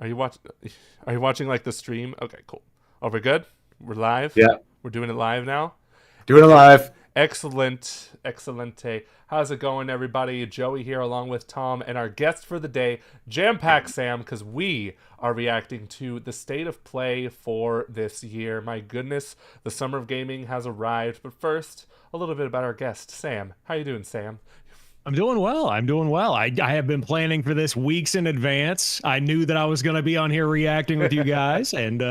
Are you watch? Are you watching like the stream? Okay, cool. Oh, we're good. We're live. Yeah, We're doing it live now. doing it live. Excellent, excellente. How's it going, everybody? Joey here, along with Tom, and our guest for the day, Jampack Sam, because we are reacting to the state of play for this year. My goodness, the summer of gaming has arrived. But first, a little bit about our guest, Sam. How you doing, Sam? I'm doing well. I'm doing well. I have been planning for this weeks in advance. I knew that I was going to be on here reacting with you guys, and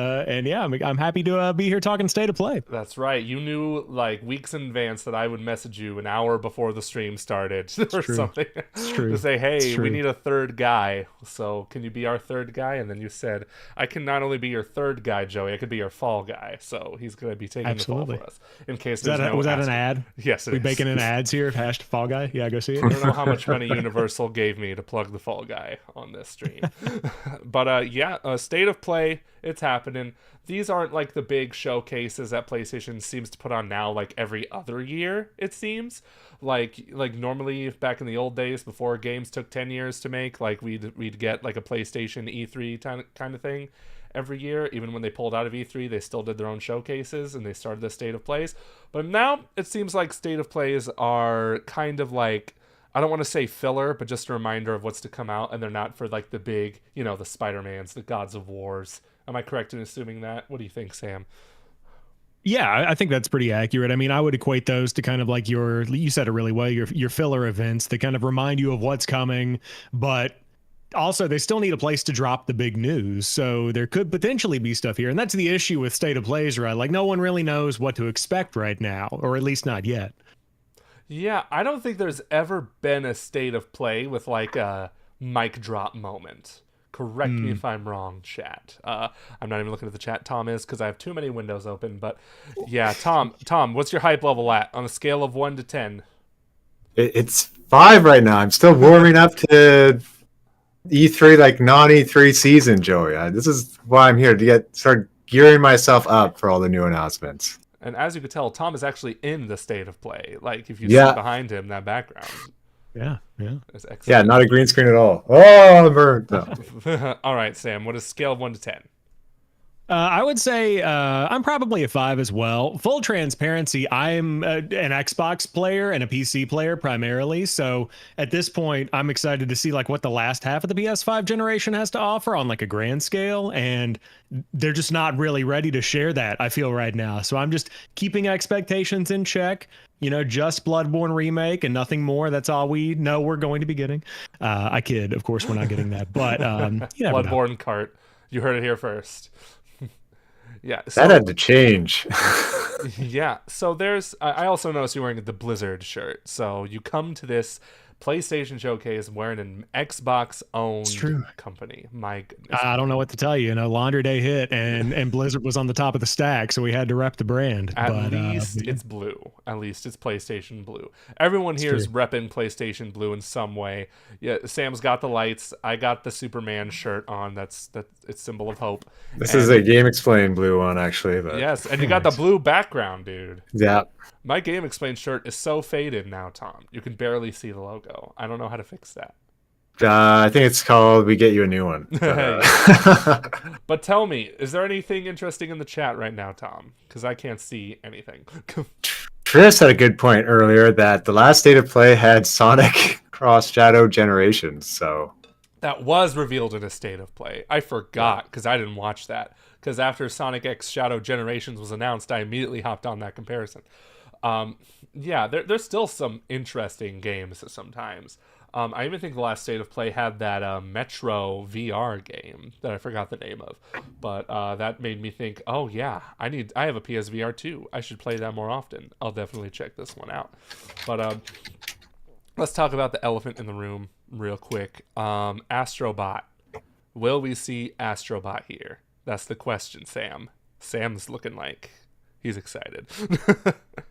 yeah, I'm happy to be here talking state of play. That's right. You knew like weeks in advance that I would message you an hour before the stream started or something to say, "Hey, we need a third guy. So can you be our third guy?" And then you said, "I can not only be your third guy, Joey. I could be your fall guy." So he's going to be taking the fall for us. In case was that an ad? Yes, we baking in ads here. Hashed fall guy. Yeah, go see it. I don't know how much money Universal gave me to plug the Fall Guy on this stream. But yeah, state of play, it's happening. These aren't like the big showcases that PlayStation seems to put on now like every other year, it seems. Like normally back in the old days before games took 10 years to make, like we'd get like a PlayStation E3 kind of thing every year. Even when they pulled out of E3, they still did their own showcases and they started the state of plays. But now it seems like state of plays are kind of like, I don't want to say filler, but just a reminder of what's to come out, and they're not for like the big, the Spider-Mans, the Gods of Wars. Am I correct in assuming that? What do you think, Sam? Yeah, I think that's pretty accurate. I mean, I would equate those to kind of like you said it really well, your filler events that kind of remind you of what's coming, but also they still need a place to drop the big news. So there could potentially be stuff here. And that's the issue with state of plays, right? Like no one really knows what to expect right now, or at least not yet. Yeah, I don't think there's ever been a state of play with like a mic drop moment. Correct me if I'm wrong, chat. I'm not even looking at the chat. Tom is, because I have too many windows open. But yeah, Tom, what's your hype level at on a scale of 1 to 10? It's 5 right now. I'm still warming up to E3, like non-E3 season, Joey. This is why I'm here, to start gearing myself up for all the new announcements. And as you could tell, Tom is actually in the state of play. Like if you see behind him, that background. Yeah. Yeah, not a green screen at all. Oh, burned. No. All right, Sam, what is scale of 1 to 10? I would say I'm probably a 5 as well. Full transparency, I'm an Xbox player and a PC player primarily. So at this point, I'm excited to see like what the last half of the PS5 generation has to offer on like a grand scale. And they're just not really ready to share that, I feel, right now. So I'm just keeping expectations in check. Just Bloodborne remake and nothing more. That's all we know we're going to be getting. I kid, of course, we're not getting that. But Bloodborne cart. You heard it here first. Yeah, so, that had to change. Yeah, so I also noticed you're wearing the Blizzard shirt. So you come to this PlayStation showcase wearing an Xbox-owned company. My goodness. I don't know what to tell you. Laundry Day hit, and Blizzard was on the top of the stack, so we had to rep the brand. At least it's blue. At least it's PlayStation Blue. Everyone here is repping PlayStation Blue in some way. Yeah, Sam's got the lights. I got the Superman shirt on. It's symbol of hope. This is a GameXplain blue one, actually. But... Yes, and you got the blue background, dude. Yeah. My GameXplain shirt is so faded now, Tom. You can barely see the logo. I don't know how to fix that. I think it's called We Get You a New One. But tell me, is there anything interesting in the chat right now, Tom? Because I can't see anything. Chris had a good point earlier that the last state of play had Sonic Cross Shadow Generations. So that was revealed in a state of play. I forgot because I didn't watch that. Because after Sonic X Shadow Generations was announced, I immediately hopped on that comparison. Yeah, there's still some interesting games sometimes. I even think the last state of play had that Metro VR game that I forgot the name of, but that made me think, oh yeah, I have a PSVR 2. I should play that more often. I'll definitely check this one out. But let's talk about the elephant in the room real quick. Astro Bot. Will we see Astro Bot here? That's the question, Sam. Sam's looking like he's excited.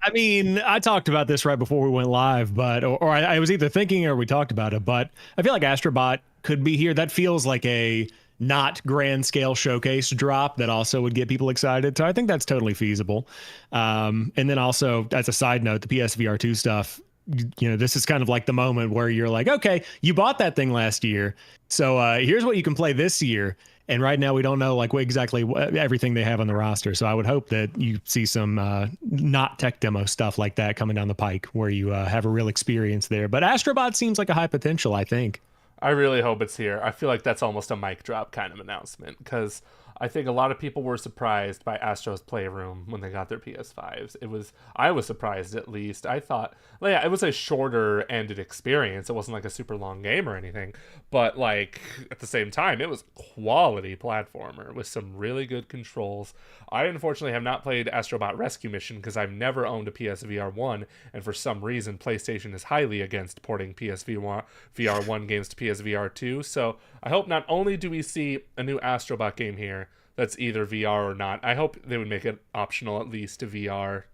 I mean, I talked about this right before we went live, but or I was either thinking or we talked about it, but I feel like Astro Bot could be here. That feels like a not grand scale showcase drop that also would get people excited. So I think that's totally feasible. And then also, as a side note, the PSVR 2 stuff, this is kind of like the moment where you're like, okay, you bought that thing last year, so here's what you can play this year. And right now we don't know like exactly everything they have on the roster. So I would hope that you see some not tech demo stuff like that coming down the pike where you have a real experience there. But Astro Bot seems like a high potential, I think. I really hope it's here. I feel like that's almost a mic drop kind of announcement because I think a lot of people were surprised by Astro's Playroom when they got their PS5s. I was surprised at least. I thought, well, yeah, it was a shorter ended experience. It wasn't like a super long game or anything, but like at the same time, it was quality platformer with some really good controls. I unfortunately have not played Astrobot Rescue Mission because I've never owned a PSVR 1, and for some reason PlayStation is highly against porting PSVR 1 games to PSVR 2. So I hope not only do we see a new Astrobot game here that's either VR or not. I hope they would make it optional at least to VR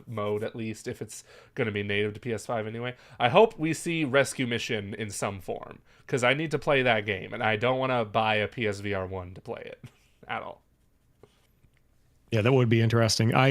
mode, at least if it's going to be native to PS5 anyway. I hope we see Rescue Mission in some form because I need to play that game and I don't want to buy a PSVR 1 to play it at all. Yeah, that would be interesting. I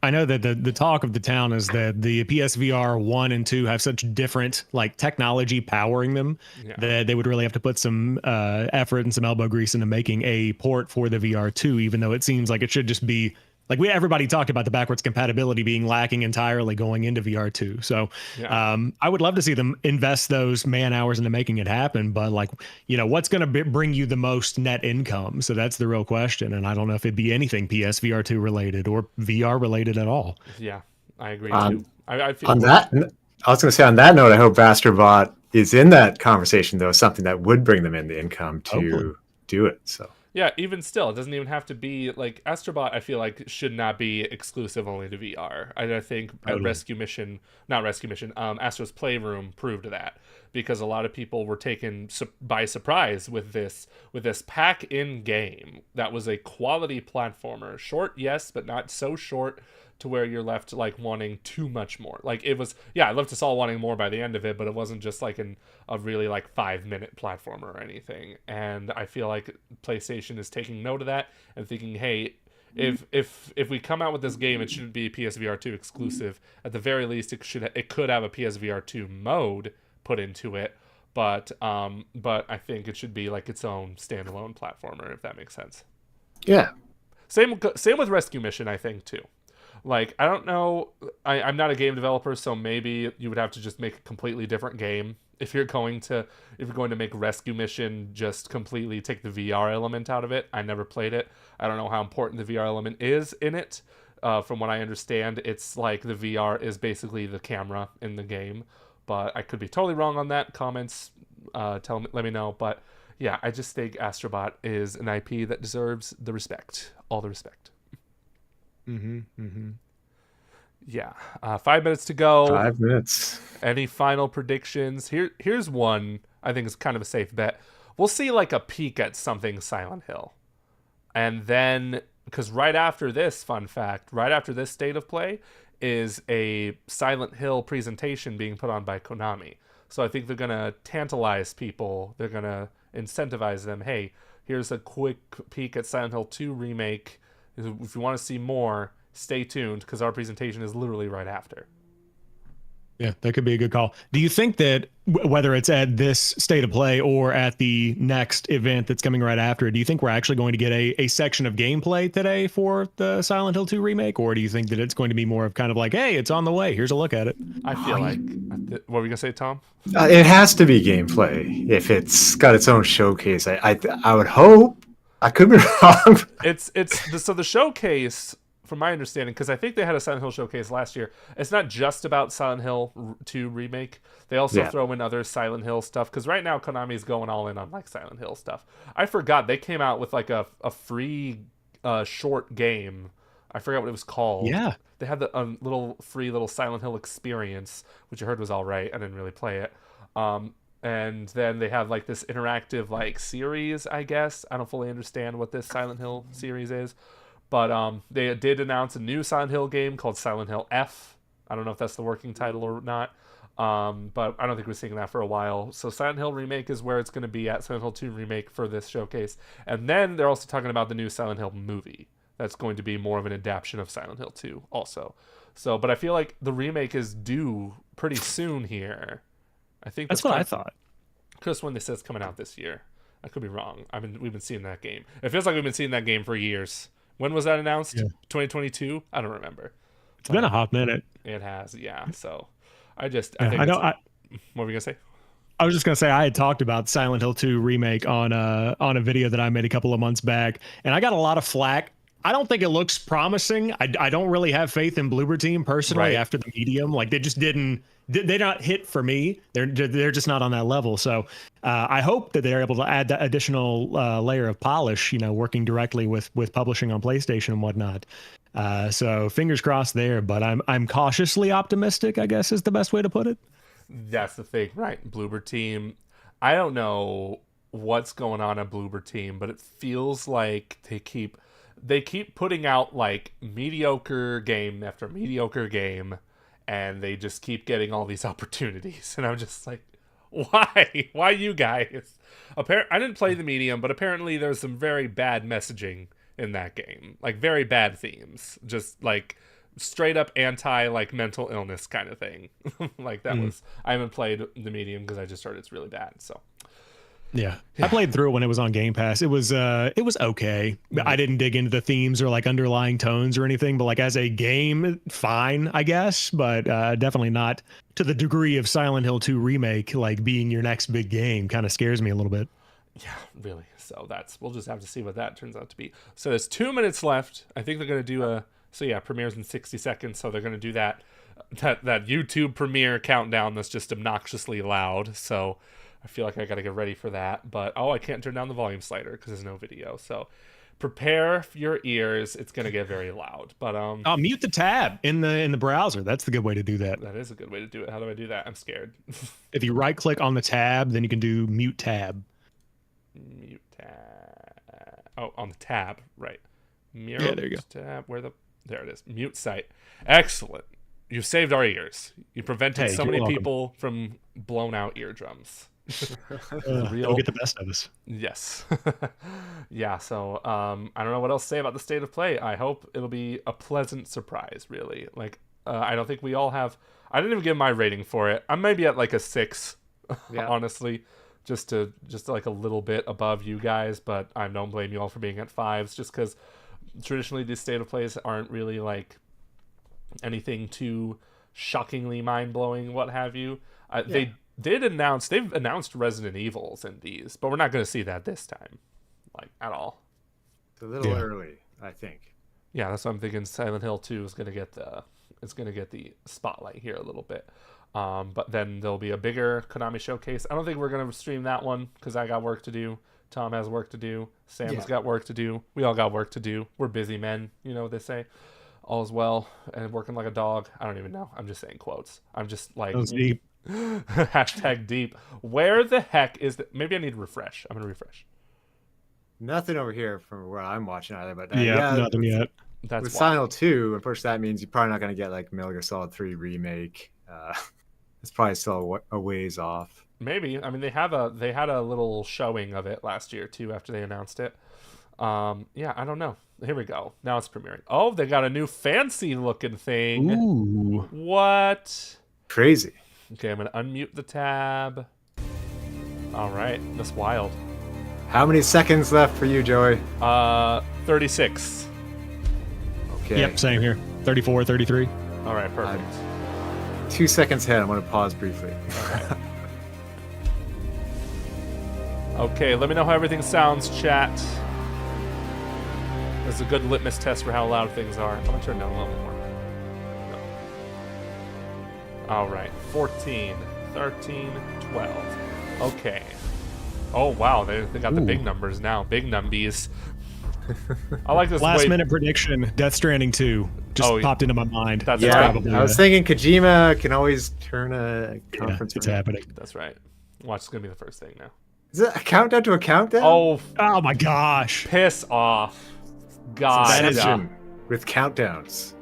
know that the talk of the town is that the PSVR 1 and 2 have such different like technology powering them that they would really have to put some effort and some elbow grease into making a port for the VR 2, even though it seems like it should just be like everybody talked about the backwards compatibility being lacking entirely going into VR 2. So I would love to see them invest those man hours into making it happen. But like, what's going to bring you the most net income? So that's the real question. And I don't know if it'd be anything PSVR 2 related or VR related at all. Yeah, I agree too. I feel on that, I was going to say on that note, I hope Astrobot is in that conversation, though, something that would bring them in the income to do it. So. Yeah, even still, it doesn't even have to be like Astrobot. I feel like should not be exclusive only to VR. I think Astro's Playroom proved that because a lot of people were taken by surprise with this pack in game that was a quality platformer. Short, yes, but not so short to where you're left like wanting too much more. Like it was, I left us all wanting more by the end of it, but it wasn't just like a really like 5-minute platformer or anything. And I feel like PlayStation is taking note of that and thinking, hey, if we come out with this game, it shouldn't be PSVR 2 exclusive. At the very least, it could have a PSVR 2 mode put into it, but I think it should be like its own standalone platformer, if that makes sense. Yeah. Same with Rescue Mission, I think too. Like, I don't know, I'm not a game developer, so maybe you would have to just make a completely different game if you're going to make Rescue Mission just completely take the VR element out of it. I never played it. I don't know how important the VR element is in it. From what I understand, it's like the VR is basically the camera in the game, but I could be totally wrong on that. Comments, let me know. But yeah, I just think Astrobot is an IP that deserves the respect, all the respect. Yeah. 5 minutes to go. 5 minutes. Any final predictions? Here's one I think is kind of a safe bet. We'll see like a peek at something Silent Hill. And then, because right after this, fun fact, right after this State of Play is a Silent Hill presentation being put on by Konami. So I think they're going to tantalize people. They're going to incentivize them. Hey, here's a quick peek at Silent Hill 2 remake. If you want to see more, stay tuned because our presentation is literally right after. Yeah, that could be a good call. Do you think that whether it's at this State of Play or at the next event that's coming right after, do you think we're actually going to get a section of gameplay today for the Silent Hill 2 remake? Or do you think that it's going to be more of kind of like, hey, it's on the way, here's a look at it? I feel like... What were we going to say, Tom? It has to be gameplay if it's got its own showcase. I would hope. I could be wrong. So the showcase, from my understanding, because I think they had a Silent Hill showcase last year, it's not just about Silent Hill 2 remake. They also throw in other Silent Hill stuff, because right now Konami's going all in on like Silent Hill stuff. I forgot they came out with like a free short game. I forgot what it was called. Yeah, they had the little Silent Hill experience, which I heard was all right. I didn't really play it. And then they have like this interactive like series, I guess. I don't fully understand what this Silent Hill series is. But they did announce a new Silent Hill game called Silent Hill F. I don't know if that's the working title or not. But I don't think we're seeing that for a while. So Silent Hill Remake is where it's going to be at. Silent Hill 2 Remake for this showcase. And then they're also talking about the new Silent Hill movie. That's going to be more of an adaptation of Silent Hill 2 also. So, but I feel like the remake is due pretty soon here. I think That's what I thought. Because when they say it's coming out this year, I could be wrong. We've been seeing that game. It feels like we've been seeing that game for years. When was that announced? 2022? I don't remember. It's been a hot minute. It has, yeah. So I think what were you gonna say? I was just gonna say I had talked about Silent Hill 2 remake on a video that I made a couple of months back, and I got a lot of flack. I don't think it looks promising. I don't really have faith in Bloober Team personally after the medium. Like they just they're not hit for me. They're just not on that level. So I hope that they're able to add that additional layer of polish, working directly with publishing on PlayStation and whatnot. So fingers crossed there, but I'm cautiously optimistic, I guess is the best way to put it. That's the thing, right? Bloober Team. I don't know what's going on at Bloober Team, but it feels like they keep putting out like mediocre game after mediocre game, and they just keep getting all these opportunities. And I'm just like, why? Why you guys? I didn't play the medium, but apparently there's some very bad messaging in that game. Like very bad themes. Just like straight up anti like mental illness kind of thing. Like that was, I haven't played the medium because I just heard it's really bad. So yeah. I played through it when it was on Game Pass. It was okay. I didn't dig into the themes or like underlying tones or anything, but like as a game, fine, I guess, but definitely not to the degree of Silent Hill 2 remake, like being your next big game. Kind of scares me a little bit. Yeah, really. So we'll just have to see what that turns out to be. So there's 2 minutes left. I think they're going to do premieres in 60 seconds. So they're going to do that YouTube premiere countdown that's just obnoxiously loud. So I feel like I got to get ready for that, but I can't turn down the volume slider because there's no video. So prepare your ears. It's going to get very loud, but I'll mute the tab in the browser. That's the good way to do that. That is a good way to do it. How do I do that? I'm scared. If you right click on the tab, then you can do mute tab. Mute tab. Oh, on the tab, right. Mute there you go. Tab. There it is. Mute site. Excellent. You've saved our ears. You prevented so many people from blown out eardrums. They'll get the best of us. Yes. Yeah, so I don't know what else to say about the state of play. I hope it'll be a pleasant surprise, really. Like I don't think we all have. I didn't even give my rating for it. I'm maybe at like a 6, honestly, just like a little bit above you guys, but I don't blame you all for being at 5s, just because traditionally these state of plays aren't really like anything too shockingly mind-blowing, what have you. They've announced Resident Evils in these, but we're not going to see that this time, like at all. It's a little early, I think. Yeah, that's what I'm thinking. Silent Hill 2 is going to get the spotlight here a little bit. But then there'll be a bigger Konami showcase. I don't think we're going to stream that one because I got work to do. Tom has work to do. Sam's got work to do. We all got work to do. We're busy men, you know what they say. All's well and working like a dog. I don't even know. I'm just saying quotes. I'm just like deep. Hashtag deep. Where the heck is the... Maybe I need to refresh. I'm gonna refresh. Nothing over here from where I'm watching either, but nothing yet. That's with Silent Hill 2, unfortunately, that means you're probably not going to get like Metal Gear Solid 3 remake. It's probably still a ways off. Maybe. I mean, they had a little showing of it last year too after they announced it. Yeah, I don't know. Here we go. Now it's premiering. Oh, they got a new fancy looking thing. Ooh. What? Crazy. Okay, I'm gonna unmute the tab. All right, that's wild. How many seconds left for you, Joey? 36. Okay. Yep, same here. 34, 33. All right, perfect. 2 seconds ahead. I'm going to pause briefly. Okay, let me know how everything sounds, chat. This is a good litmus test for how loud things are. I'm going to turn down a little more. No. All right, 14, 13, 12. Okay. Oh, wow, they got the big numbers now. Big numbies. I like this. Last minute prediction, Death Stranding 2 just popped into my mind. That's probably I was thinking Kojima can always turn a conference. It's happening. That's right. Watch, it's going to be the first thing now. Is it a countdown to a countdown? Oh my gosh. Piss off. God. With countdowns.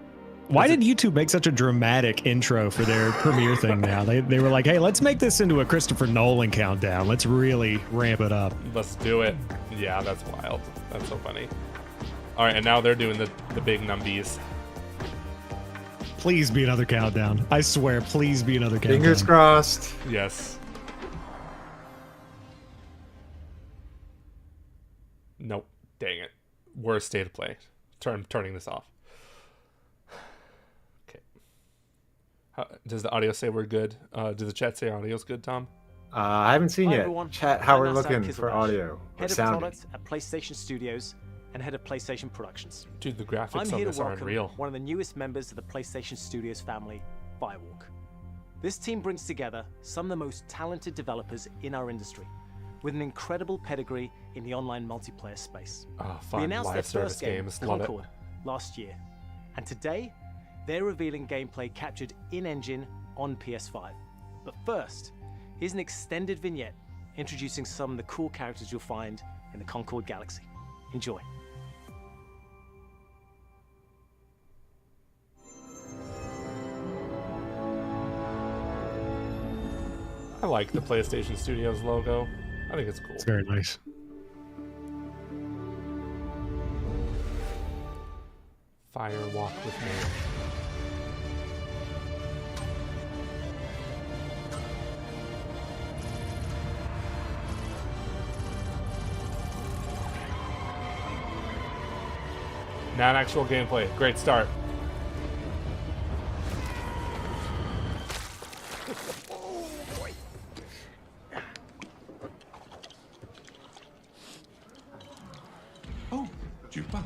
Why did YouTube make such a dramatic intro for their premiere thing now? They were like, hey, let's make this into a Christopher Nolan countdown. Let's really ramp it up. Let's do it. Yeah, that's wild. That's so funny. All right, and now they're doing the big numbies. Please be another countdown. I swear, please be another countdown. Fingers crossed. Yes. Nope. Dang it. Worst state of play. Turning this off. Okay. Does the audio say we're good? Does the chat say audio's good, Tom? I haven't seen Hi, yet. everyone. Chat, how I'm we're Nasser looking Kizilbash, for audio or Head of sound. product at PlayStation Studios and head of PlayStation Productions. Dude, the I'm graphics on here this to are welcome unreal. one of the newest members of the PlayStation Studios family, Firewalk. This team brings together some of the most talented developers in our industry, with an incredible pedigree in the online multiplayer space. Oh, We fun announced their live service first game, games. Love it. Concord, last year, and today they're revealing gameplay captured in-engine on PS5. But first, here's an extended vignette introducing some of the cool characters you'll find in the Concord galaxy. Enjoy. I like the PlayStation Studios logo. I think it's cool. It's very nice. Fire walk with me. Not actual gameplay. Great start. Oh, jukebox.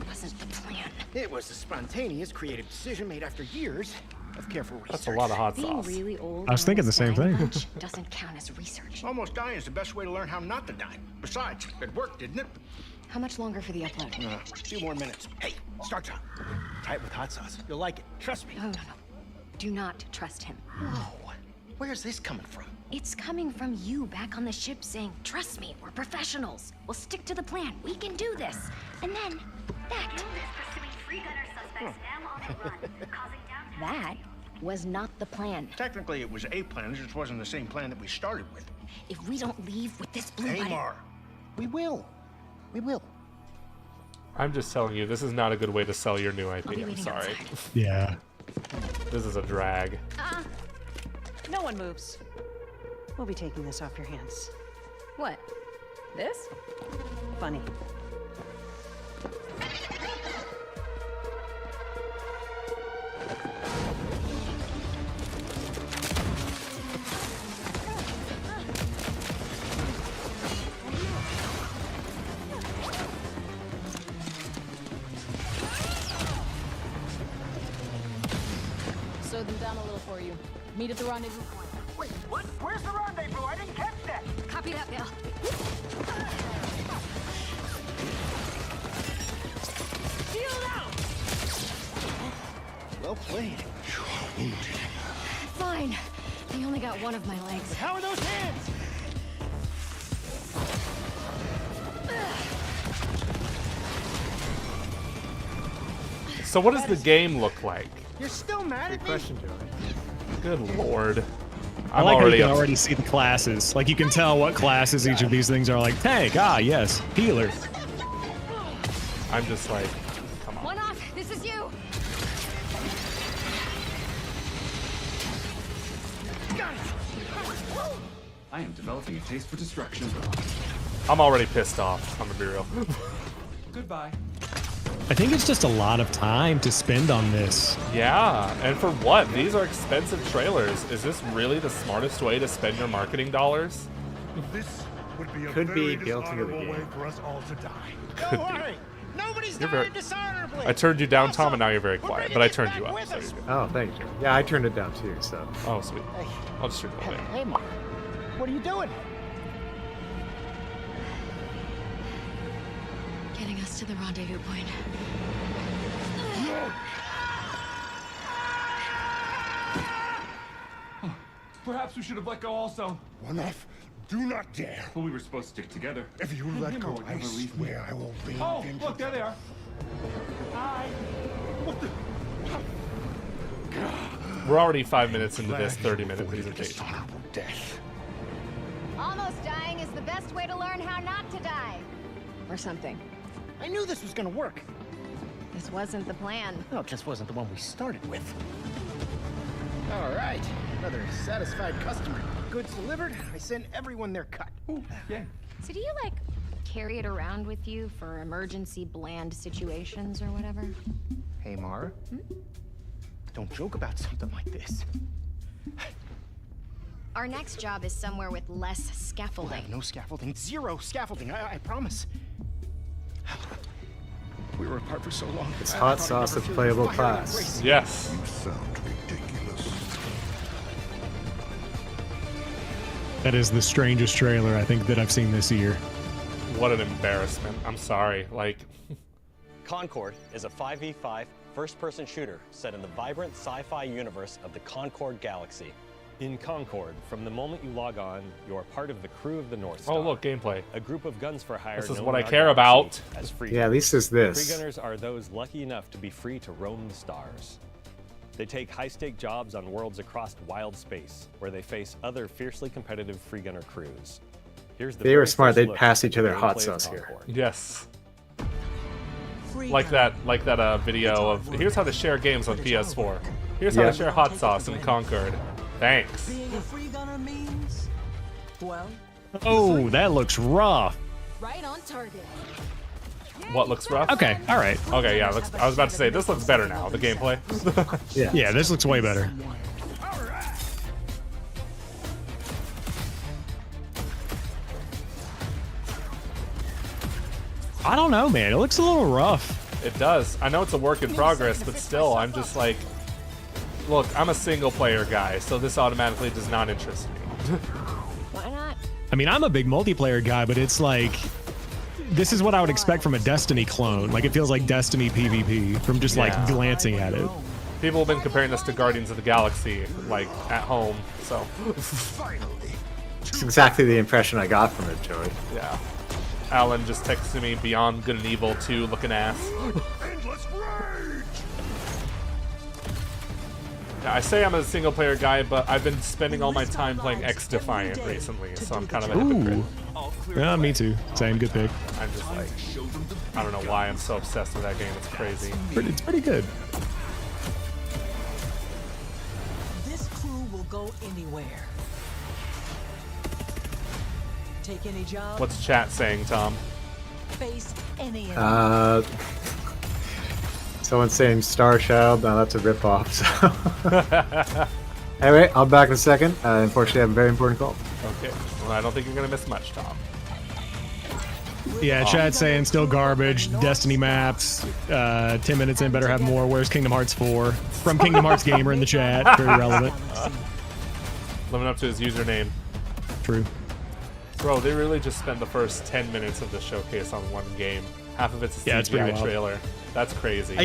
Wasn't the plan. It was a spontaneous, creative decision made after years of careful research. That's a lot of hot Being sauce. really old. I was thinking the same thing. Doesn't count as research. Almost dying is the best way to learn how not to die. Besides, it worked, didn't it? How much longer for the upload? A few more minutes. Hey, start time. Try it with hot sauce. You'll like it. Trust me. No. Do not trust him. Whoa. Where's this coming from? It's coming from you back on the ship saying, trust me, we're professionals. We'll stick to the plan. We can do this. And then that. That was not the plan. Technically, it was a plan. It just wasn't the same plan that we started with. If we don't leave with this blue button, Amar, we will. We will. I'm just telling you, this is not a good way to sell your new IP. I'll be I'm waiting sorry. outside. Yeah. This is a drag. No one moves. We'll be taking this off your hands. What? This? Funny. Slow them down a little for you. Meet at the rendezvous point. Wait, what? Where's the rendezvous? I didn't catch that. Copy that, Bill. Shield out! Well played. You are wounded. Fine. They only got one of my legs. How are those hands? So what does the game look like? You're still mad at me? Question, Joey. Good lord. I like how you can up- already see the classes. Like you can tell what classes each of these things are. Like tank, yes, healer. I'm just like, come on. One off. This is you. I am developing a taste for destruction. I'm already pissed off. I'm gonna be real. Goodbye. I think it's just a lot of time to spend on this. Yeah, and for what? These are expensive trailers. Is this really the smartest way to spend your marketing dollars? This would be a Could be very built into the dishonorable way game. for us all to die. Could Don't be. worry. Nobody's You're dying very- dishonorably. I turned you down, Also, Tom, and now you're very we're quiet. bringing But I this turned back you up. with So us. you're good. Oh, thank you. Yeah, I turned it down too, so. Oh, sweet. Hey, I'll just turn it away. hey, Mark. What are you doing? Getting us to the rendezvous point. Perhaps we should have let go also. One off. Do not dare. But we were supposed to stick together. If you let go, would I never leave me. swear I will bring Oh, vengeance. look, there they are. We're already 5 minutes into this Glad you 30-minute avoided a presentation. dishonorable death. Almost dying is the best way to learn how not to die. Or something. I knew this was gonna work. This wasn't the plan. No, it just wasn't the one we started with. All right, another satisfied customer. Goods delivered. I sent everyone their cut. Ooh, yeah. So do you, like, carry it around with you for emergency bland situations or whatever? Hey, Mara. Don't joke about something like this. Our next job is somewhere with less We'll scaffolding. have no scaffolding. Zero scaffolding. I promise. We were apart for so long. It's I hot thought I'd sauce never of feel playable this fire and class. embrace. Yes. You sound ridiculous. That is the strangest trailer I think that I've seen this year. What an embarrassment. I'm sorry. Like, Concord is a 5v5 first-person shooter set in the vibrant sci-fi universe of the Concord galaxy. In Concord, from the moment you log on, you're part of the crew of the North Star. oh look, gameplay. A group of guns for hire. This is known what in I our care galaxy about. As free Yeah, at least it's this. Free gunners are those lucky enough to be free to roam the stars. They take high-stake jobs on worlds across wild space, where they face other fiercely competitive free gunner crews. Here's the They were very smart. first They'd look pass at each the other hot gameplay of sauce here. Concord. Yes. Like that video of here's how to share games on PS4. Here's how Yeah. to share hot sauce in Concord. Thanks. Being a free gunner means, well, Oh, that looks rough. Right on target. What looks rough? Okay, all right. Okay, yeah. I was about to say this looks better now. The gameplay. Yeah, this looks way better. I don't know, man. It looks a little rough. It does. I know it's a work in progress, but still, I'm just like, look, I'm a single player guy, so this automatically does not interest me. Why not? I mean, I'm a big multiplayer guy, but it's like, this is what I would expect from a Destiny clone. Like, it feels like Destiny PvP from just like Yeah. glancing at it. People have been comparing this to Guardians of the Galaxy, like at home. So, It's exactly the impression I got from it, Joey. yeah. Alan just texted me Beyond Good and Evil 2 looking ass. Endless rage! Yeah, I say I'm a single player guy, but I've been spending all my time playing X Defiant recently, so I'm kind of a hypocrite. Ooh. Yeah, me too. Same, good pick. I'm just like, I don't know why I'm so obsessed with that game. It's crazy. It's pretty good. this crew will go anywhere. Take any job, What's chat saying, Tom? face any enemy. Someone's saying Star Child. No, that's a ripoff. So. Anyway, I'll be back in a second. Unfortunately, I have a very important call. Okay. Well, I don't think you're gonna miss much, Tom. Yeah, chat saying still garbage. Destiny maps. 10 minutes in, better have more. Where's Kingdom Hearts 4? From Kingdom Hearts Gamer in the chat. Very relevant. Living up to his username. True. Bro, they really just spent the first 10 minutes of the showcase on one game. Half of it's a Yeah, it's pretty CGI wild. trailer. That's crazy.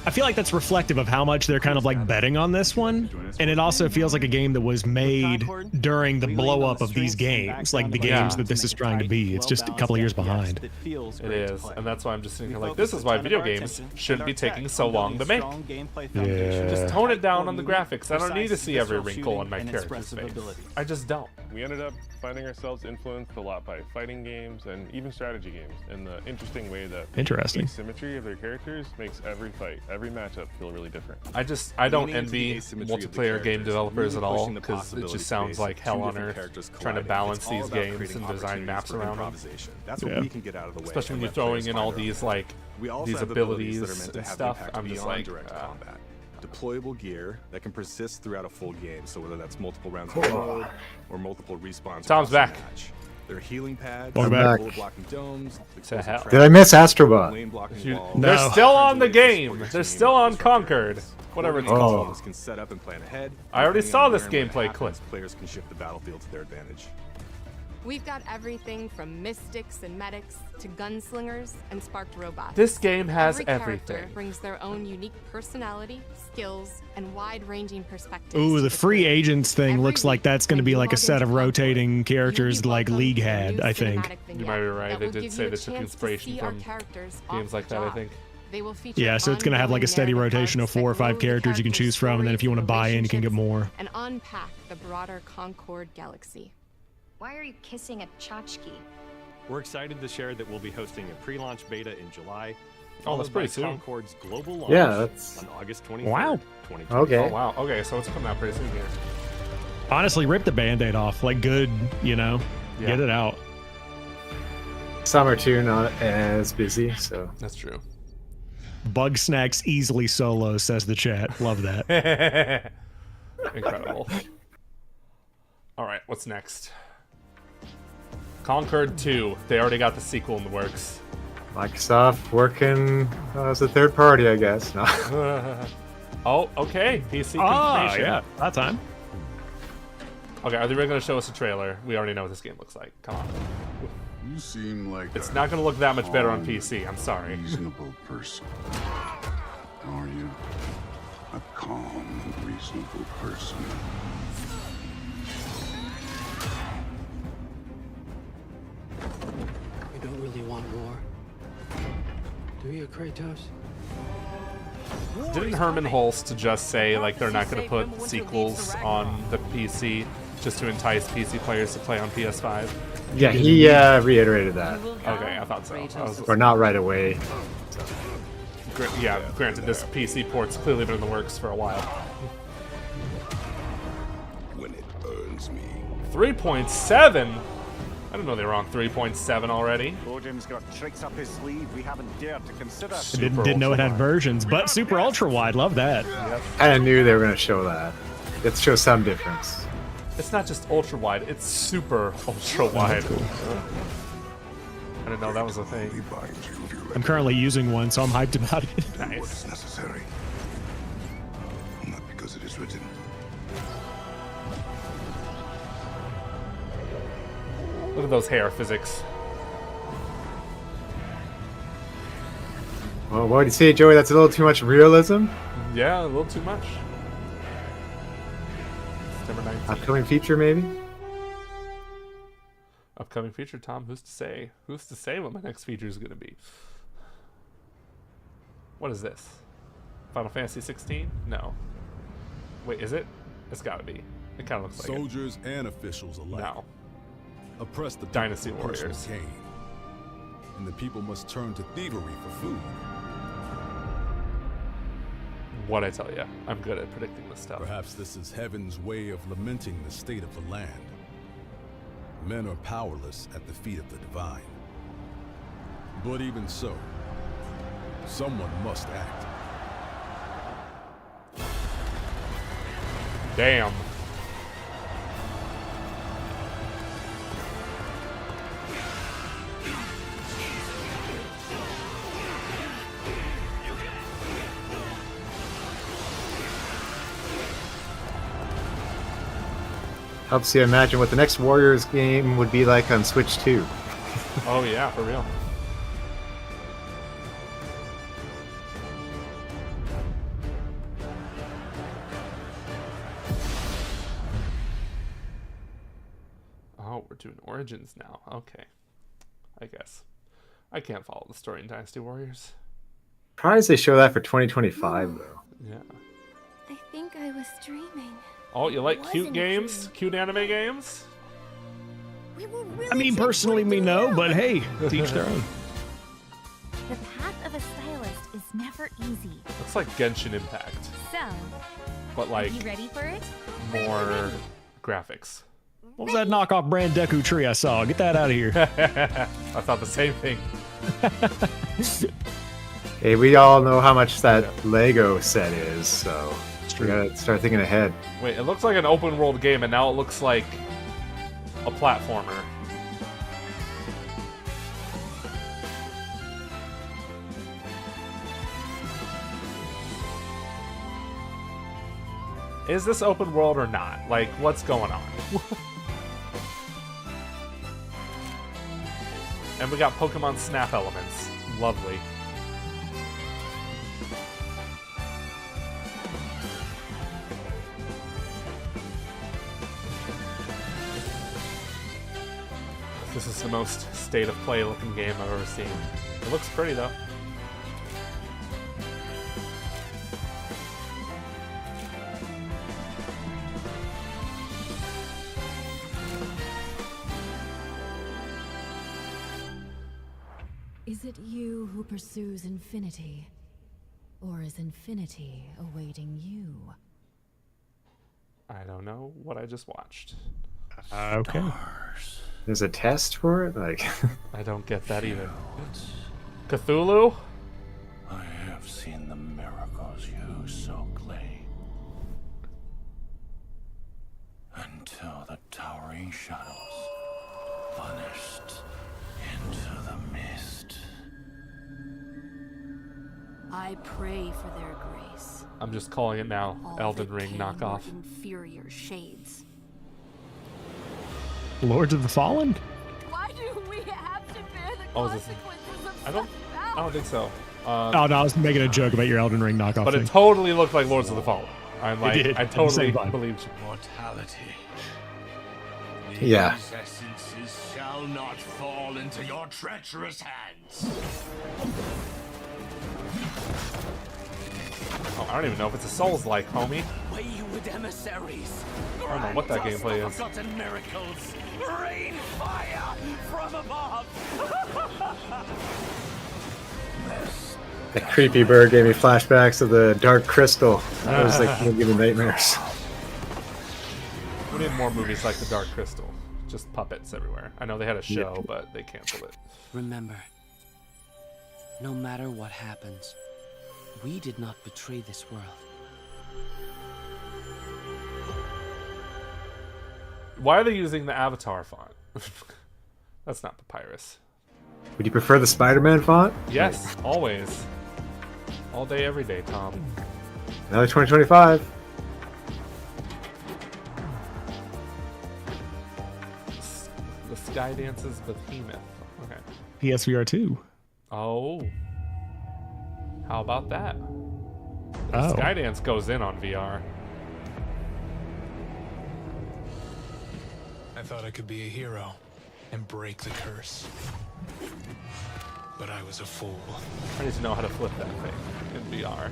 I feel like that's reflective of how much they're kind of like betting on this one, and it also feels like a game that was made during the blow up of these games, like the games that this is trying to be. It's just a couple of years behind. It is, and that's why I'm just thinking like, this is why video games shouldn't be taking so long to make. Yeah. Just tone it down on the graphics. I don't need to see every wrinkle on my character's face. I just don't. We ended up finding ourselves influenced a lot by fighting games and even strategy games in the interesting way that Interesting. the asymmetry of their characters makes every fight, every matchup feel really different. I don't envy multiplayer game developers at all, because it just sounds like hell on earth trying to balance these games and design maps around them. That's what we can get out of the way. Especially when and you're let players throwing in find all their own these way. like We also these have abilities abilities that are meant to and have stuff. impact I'm just beyond like, direct combat. Deployable gear that can persist throughout a full game, so whether that's multiple rounds of mode or multiple respawns. Tom's across the back. match. There are healing pads, Welcome back. bullet blocking domes, To hell. Did I miss Astro Bot? lane blocking You- walls. They're No. still on the game. They're still on Concord. Whatever it's Coordinated called. teams can set up and plan ahead. I already Depending saw on this where and what gameplay happens, clip. Players can shift the battlefield to their advantage. We've got everything from mystics and medics to gunslingers and sparked robots. This game has Every character everything. brings their own unique personality, skills, and wide-ranging perspectives. Ooh, to the free story. agents thing Every looks like week, that's going to when be you like a log set into of Concord, rotating characters you'll be like welcomed League to a had, new I think. cinematic You vignette might be right. that They will did give say you a they took chance to inspiration see our from characters games off like the that, I job. think. They will feature Yeah, so it's going to have like a steady ongoing rotation of narrative 4 or arcs that 5 grow the characters you can choose from, and then if you want to buy in, you can get more. and unpack the broader Concord galaxy. Why are you kissing a tchotchke? We're excited to share that we'll be hosting a pre-launch beta in July, Oh, that's pretty soon. Concord's global launch Yeah, that's on August 23rd, Wow. 2020. okay. Oh wow. Okay, so it's coming out pretty soon here. Honestly, rip the Band-Aid off. Like, good, Yeah. get it out. Summer too, not as busy, so That's true. Bug Snacks easily solo, says the chat. Love that. Incredible. All right, what's next? Concord 2. They already got the sequel in the works. Microsoft working as a third party, I guess. No. Oh, okay. PC Ah, confirmation. yeah, that time. Okay, are they really going to show us a trailer? We already know what this game looks like. Come on. You seem like It's a not going to look that much better on calm, PC. I'm sorry. reasonable person. Are you? A calm and reasonable person. You don't really want war, do you, Kratos? Didn't Herman Holst just say like they're not going to put sequels on the PC just to entice PC players to play on PS5? Yeah, he reiterated that. Okay, I thought so. I was, Or not right away. yeah, granted, this PC port's clearly been in the works for a while. When it earns me. 3.7? I didn't know they were on 3.7 already. Odin's got tricks up his sleeve we haven't dared to consider. Didn't know it had versions, but super ultra wide. Love that. Yep. I knew they were going to show that. Let's show some difference. It's not just ultra wide, it's super ultra wide. I didn't know that was a thing. I'm currently using one, so I'm hyped about it. What is necessary. Not because it is written. Look at those hair physics. Well, what do you say, Joey? That's a little too much realism? Yeah, a little too much. September 19th. Upcoming feature, maybe? Upcoming feature, Tom. Who's to say? Who's to say what my next feature is going to be? What is this? Final Fantasy 16? No. Wait, is it? It's got to be. It kind of looks like Soldiers and officials alike. No. Oppress the Dynasty people for personal Warriors. gain. And the people must turn to thievery for food. What I tell you, I'm good at predicting this stuff. Perhaps this is heaven's way of lamenting the state of the land. Men are powerless at the feet of the divine. But even so, someone must act. Damn. Helps you imagine what the next Warriors game would be like on Switch 2. Oh yeah, for real. Oh, we're doing Origins now. Okay. I guess. I can't follow the story in Dynasty Warriors. Surprised they show that for 2025, though. Yeah. I think I was dreaming. Oh, you like cute Wasn't games? Cute anime games? I mean, personally, me no, but hey, teach their own. The path of a stylist is never easy. Looks like Genshin Impact, So, but like are you ready for it? more graphics. What was that knockoff brand Deku tree I saw? Get that out of here. I thought the same thing. Hey, we all know how much that Lego set is, so we gotta start thinking ahead. Wait, it looks like an open world game, and now it looks like a platformer. Is this open world or not? Like, what's going on? And we got Pokemon Snap elements. Lovely. This is the most state of play looking game I've ever seen. It looks pretty though. Is it you who pursues infinity? Or is infinity awaiting you? I don't know what I just watched. Okay. There's a test for it? Like I don't get that either. Cthulhu? I have seen the miracles you so claim. Until the towering shadows vanished into the mist. I pray for their grace. I'm just calling it now. All Elden that Ring came knockoff. were inferior shades. Lords of the Fallen? Why do we have to bear the Oh, is this? I don't think so. Oh no, I was making a joke about your Elden Ring knockoff But thing. it totally looked like Lords of the Fallen. I'm like, did, I at the same totally time. believed you. Mortality. Yeah. These essences shall not fall into your treacherous hands. Oh, I don't even know if it's a Souls-like, homie. Wayward emissaries. I don't know what that gameplay is. Forgotten miracles. Rain fire from above. that creepy bird gave me flashbacks of the Dark Crystal. That was like giving me nightmares. We need more movies like The Dark Crystal. Just puppets everywhere. I know they had a show, but they canceled it. Remember, no matter what happens, we did not betray this world. Why are they using the Avatar font? That's not Papyrus. Would you prefer the Spider-Man font? Yes, always. All day, every day, Tom. Another 2025. The Skydance's Behemoth. Okay. PSVR 2. Oh. How about that? Oh. Skydance goes in on VR. I thought I could be a hero and break the curse. But I was a fool. I need to know how to flip that thing in VR.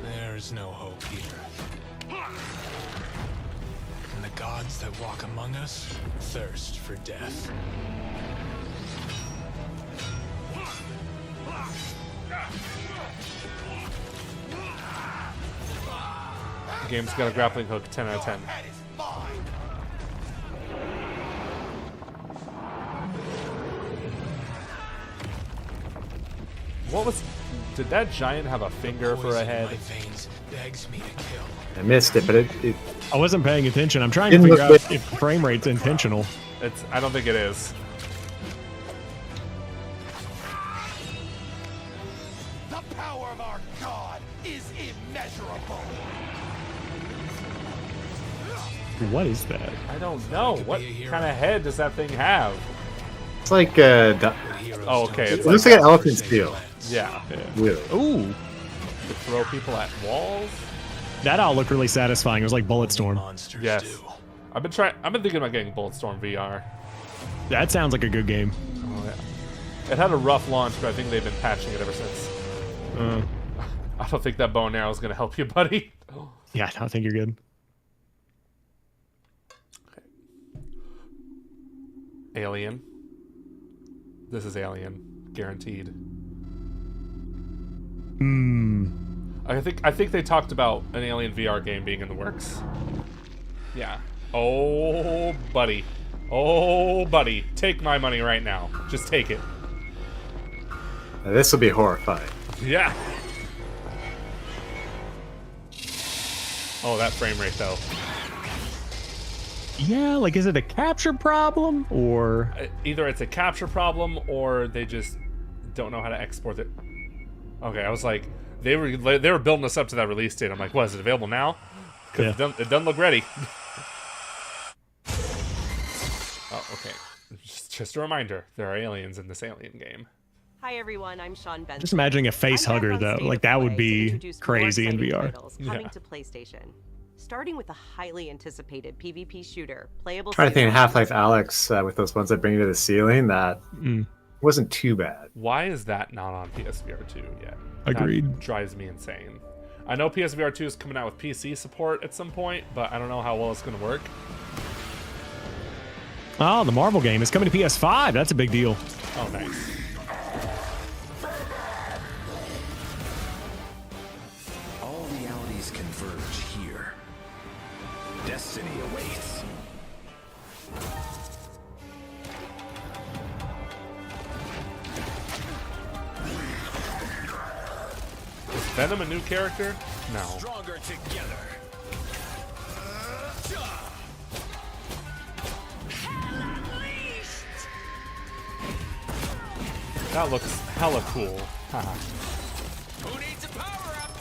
There's no hope here. And the gods that walk among us thirst for death. The game's got a grappling hook, 10 out of 10. What was... Did that giant have a finger for a head? I missed it, but it I wasn't paying attention. I'm trying to Didn't figure look out if frame rate's intentional. It's... I don't think it is. The power of our god is immeasurable. What is that? I don't know. What kind of head does that thing have? it's like Oh, okay. it It's looks like like an elephant's tail. Yeah. Really. Ooh. To throw people at walls? That all looked really satisfying. It was like Bulletstorm. Yes. I've been thinking about getting Bulletstorm VR. That sounds like a good game. Oh, yeah. It had a rough launch, but I think they've been patching it ever since. I don't think that bow and arrow is going to help you, buddy. Yeah, I think you're good. Alien. This is Alien, guaranteed. I think they talked about an Alien VR game being in the works. Yeah. Oh, buddy. Oh, buddy. Take my money right now. Just take it. This will be horrifying. Yeah. Oh, that frame rate though. Yeah, like is it a capture problem or either it's a capture problem or they just don't know how to export it. Okay, I was like, they were building us up to that release date. I'm like, what, is it available now? Because it doesn't look ready. Oh, okay. Just a reminder, there are aliens in this Alien game. Hi everyone, I'm Sean Benson. just imagining a face hugger though? Like that would be crazy in VR. Coming to PlayStation. Starting with a highly anticipated PvP shooter, playable. Trying to think of Half-Life Alex with those ones that bring you to the ceiling. That wasn't too bad. Why is that not on PSVR 2 yet? Agreed. That drives me insane. I know PSVR 2 is coming out with PC support at some point, but I don't know how well it's going to work. Oh, the Marvel game is coming to PS5. That's a big deal. Oh, nice. All realities converge here. Destiny awaits. Is Venom a new character? No. Stronger together. That looks hella cool. Haha. Who needs a power up?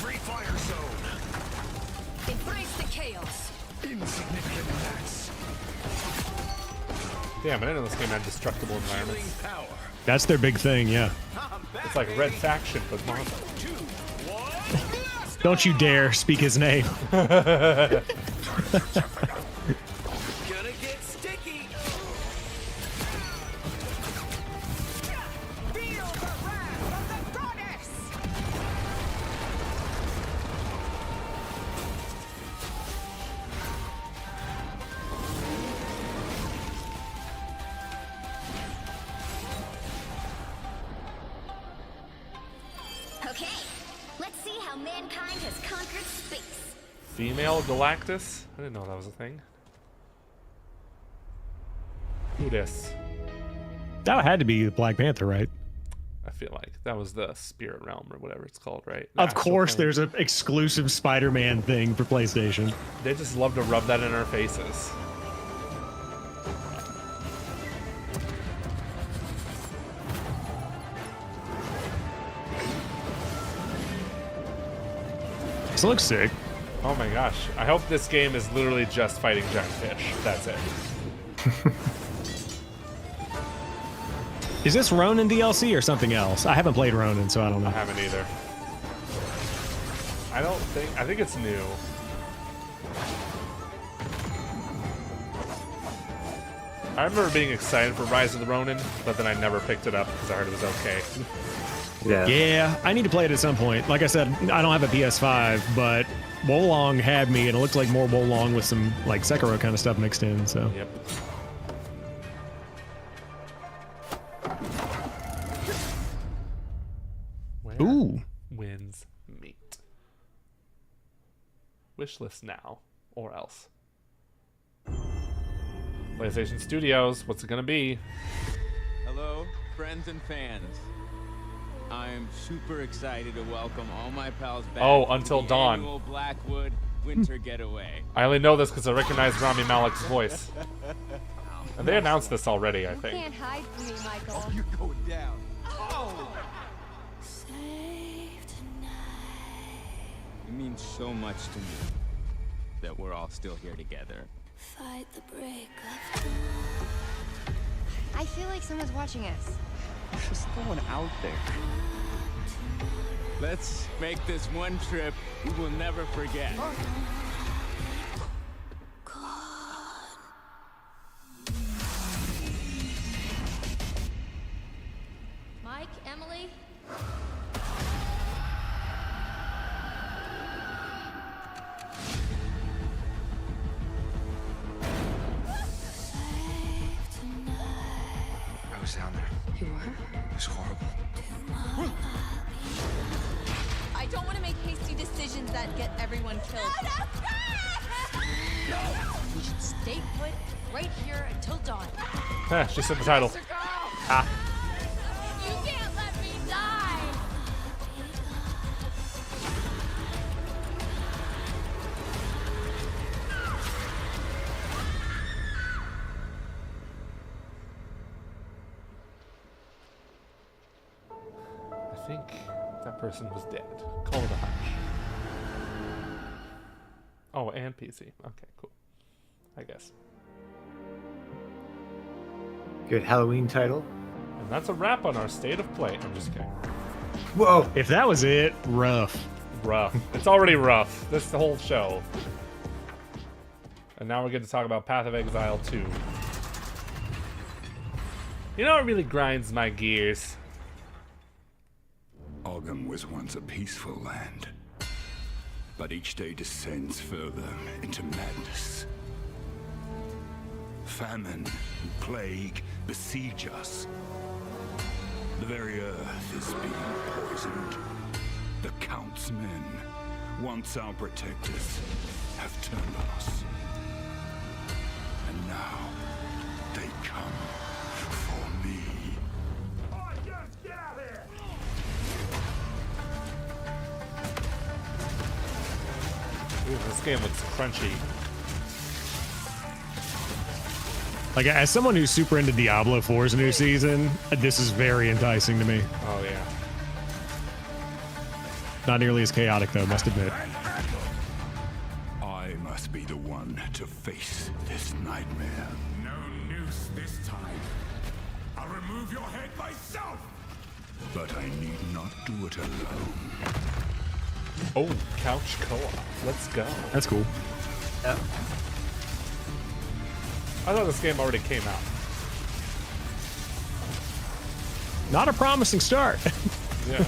Free fire zone. Embrace the chaos. Insignificant attacks. Damn, I didn't know this game had destructible environments. That's their big thing, yeah. It's like Red Faction, but Marvel. Don't you dare speak his name. Gonna get sticky. Feel the wrath of the goddess. Okay, let's see how mankind has conquered space. Female Galactus? I didn't know that was a thing. Who this? That had to be Black Panther, right? I feel like that was the Spirit Realm or whatever it's called, right? Of course, there's an exclusive Spider-Man thing for PlayStation. They just love to rub that in our faces. This looks sick. Oh my gosh. I hope this game is literally just fighting giant fish. That's it. Is this Ronin DLC or something else? I haven't played Ronin, so I don't know. I haven't either. I think it's new. I remember being excited for Rise of the Ronin, but then I never picked it up because I heard it was okay. Yeah, I need to play it at some point. Like I said, I don't have a PS5, but Wolong had me, and it looks like more Wolong with some like Sekiro kind of stuff mixed in. So. Yep. Where Ooh. wins meat? Wishlist now, or else. PlayStation Studios, what's it gonna be? Hello, friends and fans. I'm super excited to welcome all my pals back. Oh, to Until the Dawn. annual Blackwood Winter Getaway. I only know this because I recognize Rami Malek's voice. And they announced this already, I think. Can't hide from me, Michael. Oh, you're going down. Oh! It means so much to me that we're all still here together. Fight the break of I feel like someone's watching us. There's just no one out there. Let's make this one trip we will never forget. Mike, Emily. I was down there. You were? It was horrible. I don't want to make hasty decisions that get everyone killed. We should stay put right here until dawn. She said the title. Ah. You can't let me die. I think that person was dead. Call it a hunch. Oh, and PC. Okay, cool. I guess. Good Halloween title. And that's a wrap on our state of play. I'm just kidding. Whoa. If that was it, rough. Rough. It's already rough. This the whole show. And now we're going to talk about Path of Exile 2. You know what really grinds my gears? Ogum was once a peaceful land, but each day descends further into madness. Famine and plague besiege us. The very earth is being poisoned. The Count's men, once our protectors, have turned on us. And now, they come for me. Ooh, this game looks crunchy. Like, as someone who's super into Diablo 4's new season, this is very enticing to me. Oh, yeah. Not nearly as chaotic, though, must admit. I must be the one to face this nightmare. No noose this time. I'll remove your head myself. But I need not do it alone. Oh, couch co-op. Let's go. That's cool. Yep. I thought this game already came out. Not a promising start. Yeah.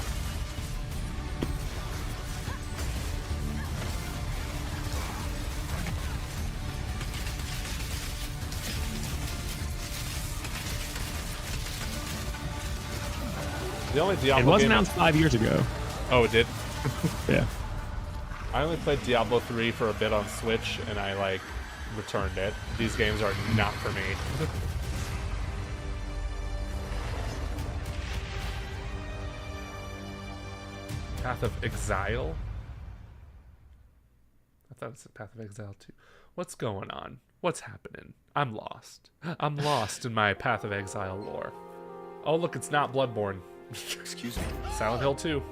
The only Diablo It was game announced 5 years ago. Oh, it did? Yeah. I only played Diablo 3 for a bit on Switch, and I, like, returned it. These games are not for me. Path of Exile? I thought it was Path of Exile 2. What's going on? What's happening? I'm lost. I'm lost in my Path of Exile lore. Oh, look, it's not Bloodborne. Excuse me. Silent Hill 2,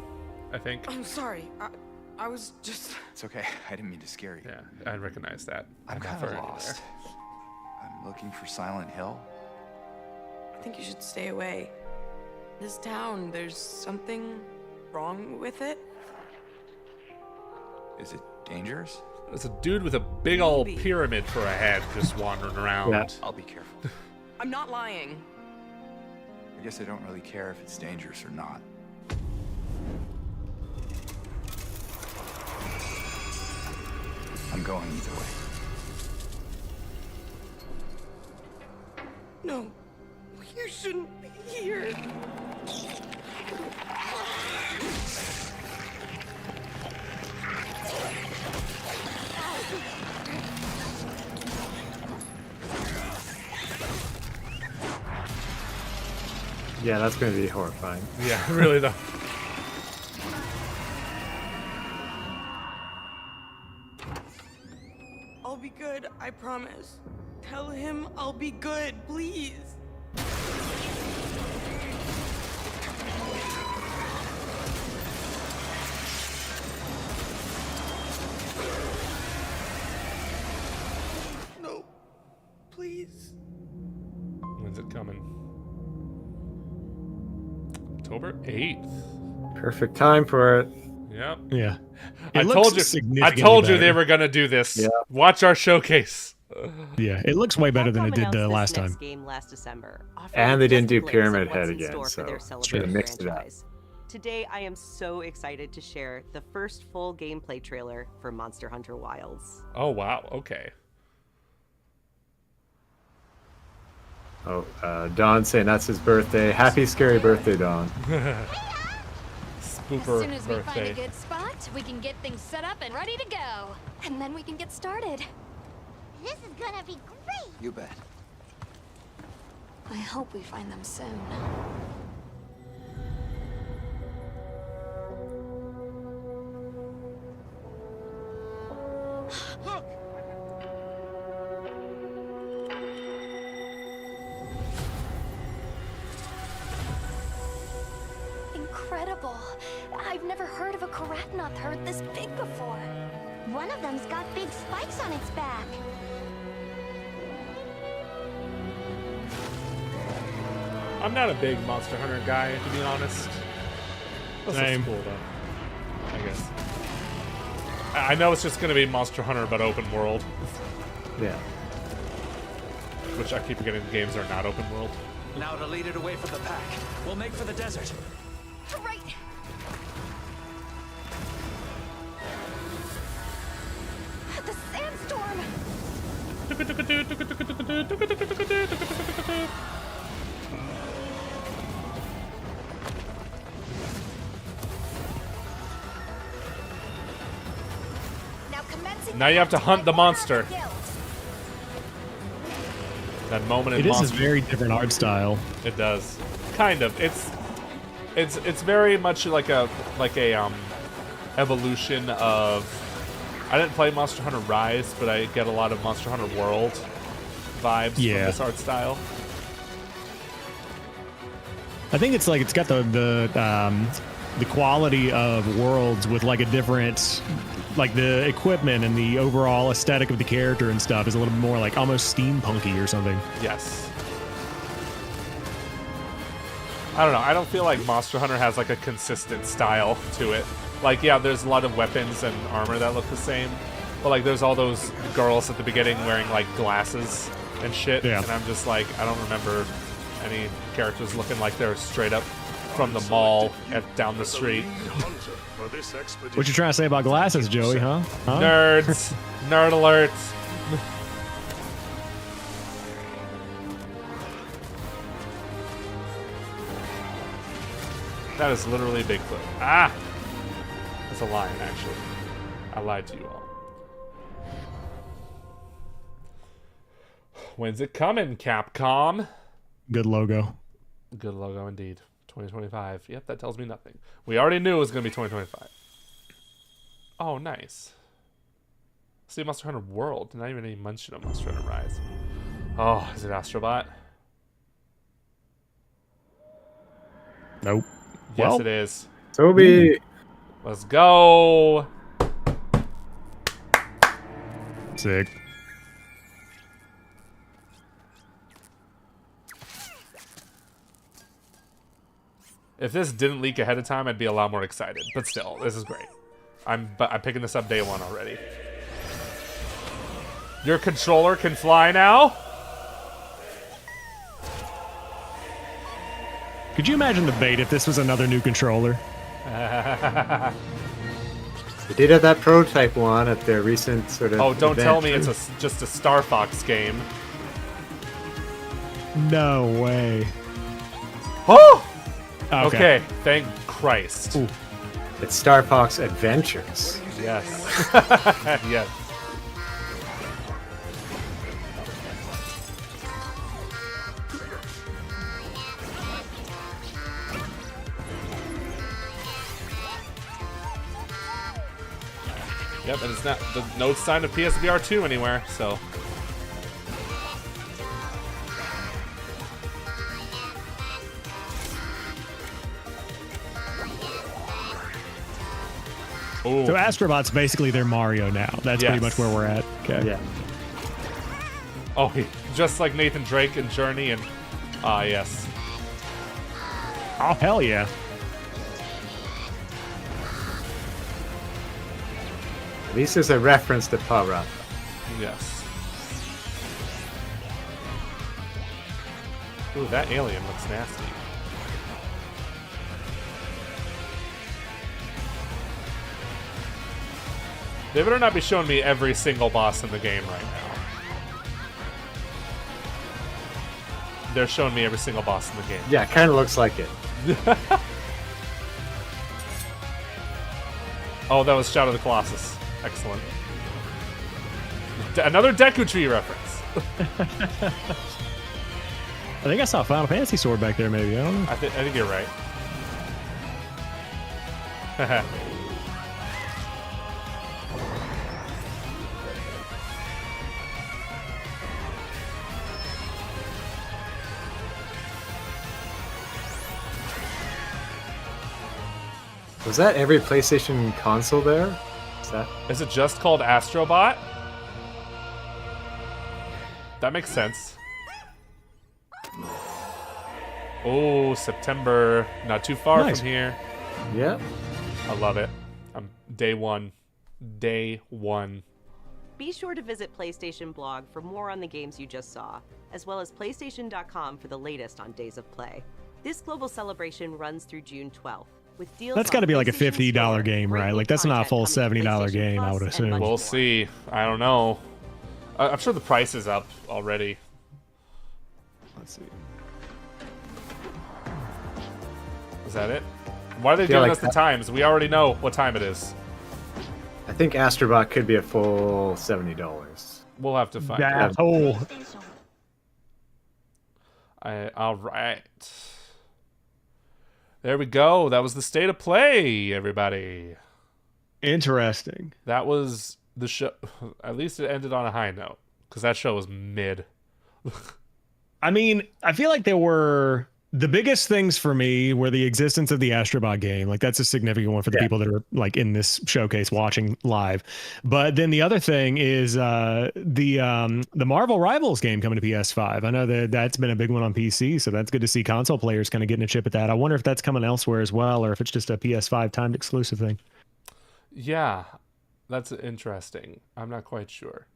I think. I'm sorry. I was just... It's okay. I didn't mean to scare you. Yeah, I recognize that. I'm not kind of very lost. I'm looking for Silent Hill. I think you should stay away. This town, there's something wrong with it. Is it dangerous? There's a dude with a big old pyramid for a head just wandering around. Yeah. I'll be careful. I'm not lying. I guess I don't really care if it's dangerous or not. I'm going either way. No, you shouldn't be here. Yeah, that's going to be horrifying. Yeah, really though. I'll be good, I promise. Tell him I'll be good, please. No, please. When's it coming? October 8th. Perfect time for it. Yep. Yeah. I It told looks you. I significantly told you they better. were gonna do this. Yeah. Watch our showcase. Yeah, it looks way better than Capcom it did announced this last next time. game last December, offering And they didn't just a do glimpse Pyramid of Head what's in again, store so for their they celebrated mixed it up. franchise. Today, I am so excited to share the first full gameplay trailer for Monster Hunter Wilds. Oh wow. Okay. Oh, Don saying that's his birthday. Happy scary birthday, Don. Spooper As soon as we find a birthday. good spot, we can get things set up and ready to go. And then we can get started. This is gonna be great. You bet. I hope we find them soon. Look! Incredible. I've never heard of a Karatnoth herd this big before. One of them's got big spikes on its back. I'm not a big Monster Hunter guy, to be honest. This Same. looks cool though. I guess. I know it's just gonna be Monster Hunter, but open world. Yeah. Which I keep forgetting games are not open world. Now to lead it away from the pack. We'll make for the desert. Right. The sandstorm. Now you have to hunt the monster. That moment in It is monster. a very different art style. It does, kind of. It's very much like a evolution of. I didn't play Monster Hunter Rise, but I get a lot of Monster Hunter World vibes from this art style. I think it's like it's got the quality of Worlds with like a different, like the equipment and the overall aesthetic of the character and stuff is a little bit more like almost steampunky or something. Yes. I don't know. I don't feel like Monster Hunter has like a consistent style to it. Like, yeah, there's a lot of weapons and armor that look the same, but like there's all those girls at the beginning wearing like glasses and shit, and I'm just like, I don't remember any characters looking like they're straight up from the mall down the street. What you trying to say about glasses, Joey, huh? Nerds. Nerd alert. That is literally Bigfoot. Ah! That's a lion, actually. I lied to you all. When's it coming, Capcom? Good logo. Good logo indeed. 2025. Yep, that tells me nothing. We already knew it was going to be 2025. Oh, nice. See, Monster Hunter World. Not even any mention of Monster Hunter Rise. Oh, is it Astro Bot? Nope. Yes, Well, it is. Toby. Let's go. Sick. If this didn't leak ahead of time, I'd be a lot more excited. But still, this is great. I'm picking this up day one already. Your controller can fly now? Could you imagine the bait if this was another new controller? They did have that prototype one at their recent sort of. Oh, don't event. tell me it's just a Star Fox game. No way. Oh! Okay. Okay, thank Christ. Ooh. It's Star Fox Adventures. Yes. Yes. Yep, and it's not no sign of PSVR 2 anywhere, so. Ooh. So Astro Bot's basically their Mario now. That's pretty much where we're at. Okay. Yeah. Oh, just like Nathan Drake and Journey and yes. Oh, hell yeah. At least there's a reference to Power Up. Yes. Ooh, that alien looks nasty. They better not be showing me every single boss in the game right now. They're showing me every single boss in the game. Yeah, kind of looks like it. Oh, that was Shadow of the Colossus. Excellent. Another Deku Tree reference. I think I saw a Final Fantasy sword back there, maybe. I don't know. I think you're right. Was that every PlayStation console there? Is it just called Astro Bot? That makes sense. Oh, September. Not too far Nice. from here. Yeah. I love it. I'm day one. Day one. Be sure to visit PlayStation blog for more on the games you just saw, as well as PlayStation.com for the latest on Days of Play. This global celebration runs through June 12th. With deals That's on got to be like a PlayStation $50 Store, game, great right? new Like, that's not a content full coming to $70 PlayStation game, I Plus would and assume. much We'll more. see. I don't know. I'm sure the price is up already. Let's see. Is that it? Why are they giving us the times? We already know what time it is. I think Astro Bot could be a full $70. We'll have to find out. All right. There we go. That was the state of play, everybody. Interesting. That was the show. At least it ended on a high note, because that show was mid. I mean, I feel like there were the biggest things for me were the existence of the Astro Bot game. Like that's a significant one for the people that are like in this showcase watching live. But then the other thing is the Marvel Rivals game coming to PS5. I know that that's been a big one on PC, so that's good to see console players kind of getting a chip at that. I wonder if that's coming elsewhere as well, or if it's just a PS5 timed exclusive thing. Yeah, that's interesting. I'm not quite sure.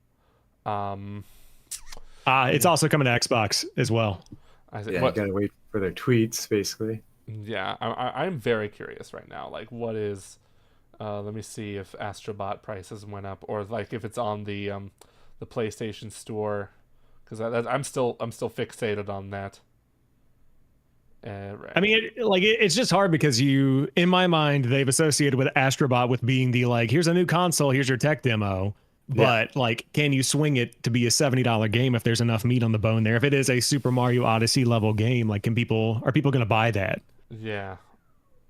It's also coming to Xbox as well. You gotta wait for their tweets, basically. Yeah, I'm very curious right now. Like, what is? Let me see if Astro Bot prices went up, or like if it's on the PlayStation Store, because I'm still fixated on that. Right. I mean, it's just hard because in my mind, they've associated with Astro Bot with being the like, here's a new console, here's your tech demo. But like, can you swing it to be a $70 game if there's enough meat on the bone there? If it is a Super Mario Odyssey level game, like, are people going to buy that? Yeah,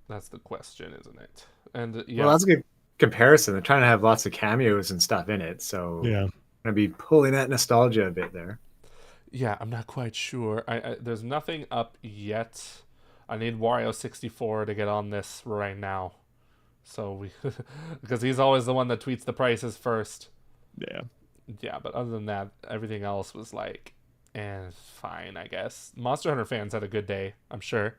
that's the question, isn't it? And well, that's a good comparison. They're trying to have lots of cameos and stuff in it, so gonna be pulling that nostalgia a bit there. Yeah, I'm not quite sure. There's nothing up yet. I need Wario64 to get on this right now, so because he's always the one that tweets the prices first. Yeah, but other than that, everything else was like, fine, I guess. Monster Hunter fans had a good day, I'm sure.